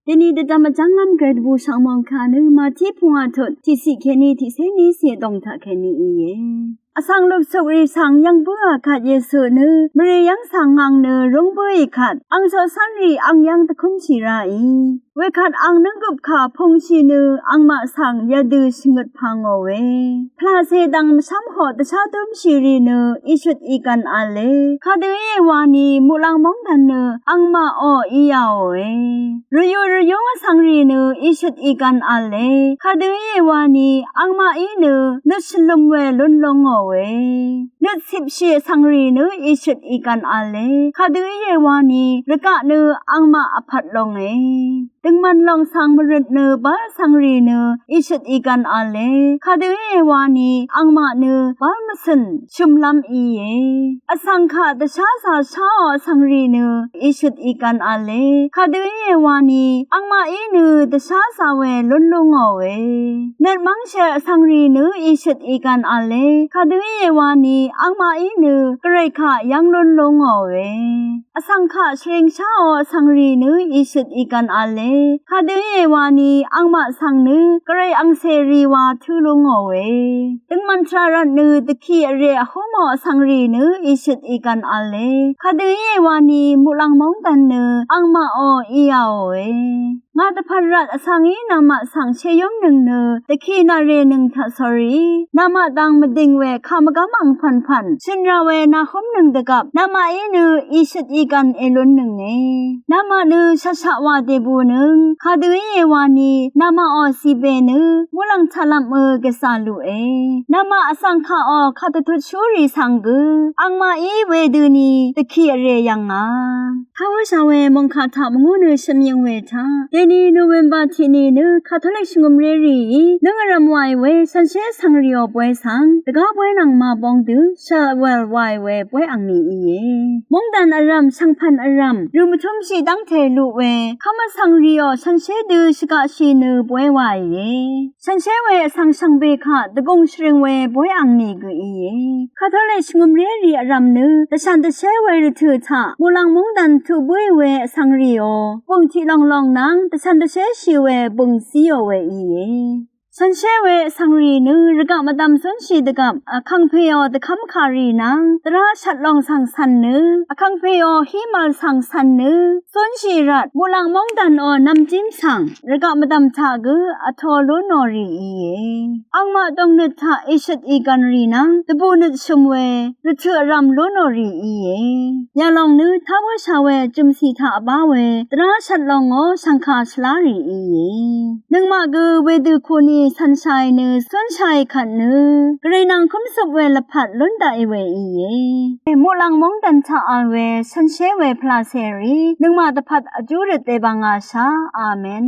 ทีนี้เดจำมาจังลำเกิดบูชามองคานึมาที่พวงถดที่สิเคนีที่เสนีเสียดงทะเคนีเยอสังลูกสุรีสังยังเบื่อขัดเยซูเนมรียังสังงังเนรงเบื่อขัดอังโซสันรีอังยังตะคุมชีไรเวขัดอังนึงกุบขาพงชีเนอังมาสังยาดือชงดพังเอาเวพลาเสดังช้ำหอตชาตุมชีรีเนอิชุดอีกันอาเลขัดเอวานีมุลังมองทันเนอังมาออียาวเวรยูงสังรีเนอิชุดอีกันอาเลขัดเอวานีอังมาอีเนนึชลมเวลุนลงเอาเวนึกสิบเชียสังรีเนอิชุดอีกันอาเลขัดเอวานีระกะเนอังมาอภัดลงตึงมันลองสังมรดเนบาสังรีเนอิชุดอีกันอาเลขัดเอวานีอังมาเนบาลมสันชุมลำอีเยอสังขาตชาสาชาสังรีเนอิชุดอีกันอาเลขัดเอวานีอังมาอีเนตชาสาเวลุนลงเอาเวเนตมังเชสังรีเนอิชุดอีกันอาเลขัดเอวานีอังมาอีเนกระไรขายังลุนลงเอาเวอสังขาเชริงชาสังรีเนอิชุดอีกันอาเลขัดเอวานีอังมาสังเนกระไรอังเสรีวาทุลงเอาเวตึงมันทรารันเนตะคีเรหอมสังรีเนอิชุดอีกันอาเลขัดเอวานีมุลังมองตันเนอังมาออียาวเวงาตพรัตอสังอีนามาสังเชยมหนึ่งเนตะคีนาเรหนึ่งทัสรีนามาดังมดิงเวขามกะมังพันชินราเวนาหอมหนึ่งตะกับนามาอีเนอิชุดอีกันเอลุนหนึ่งนามาเนชะชะวาเดบูหนึ่งขัดเอวานีนามาอสีเบเนมุลังทะลัมเกสาลุนามาอสังขาอขัดทุชูรีสังกอังมาอีเวดูนีตะคีเรยังงาทาวชาเวมงคาทามงูเนชมยังเวทาเดนีโนเวมบาทีนีเนคาทอลิกชงมเรรีนึงรำไวเวสันเชสังริโอป่วยสังตะกาป่วยนังมาบองดูชาเวลไวเวป่วยอังนีมงดันอารมสังพันอารมรูมทุมชีดังเทลุเวขมาสังริโอสันเชดูสกาชีเนป่วยไวสันเชเวสังเบคาตะกงชริงเวป่วยอังนีกุคาทอลิกชงมเรรีอารมเนตะชันตะเชเวรถือทามูลังมงดันทุบุยเวสังริโอปงที่ลองนังตะชันตะเชชีเวบุงซีโอเวสันเชเวสังรีนึระกะมาดำสุนชีตะกับคังเพยอตะคำคารีนังตราชัดลองสังสันเนคังเพยอฮิมัลสังสันเนสุนชีรัดมูลังมองดันนำจิ้มสังระกะมาดำทากอทอโลนอรีอังมาดงนึทาอิชุดอีกันรีนังตะบูนึชมเวระเถือรำโลนอรียาลองนึทาวชาเวจุมสีทาบ้าเวตราชัดลองสังคาชลารีนึงมากเวดูคูนีสันชัยเนสันชัยขันเนกระนังคุมสุเวลพัดล้นได้เวมูลังมองดันชาอันเวสันเชเวพลาเซรีนึงมาตพัดอจูรเตบังอาชาอาเมน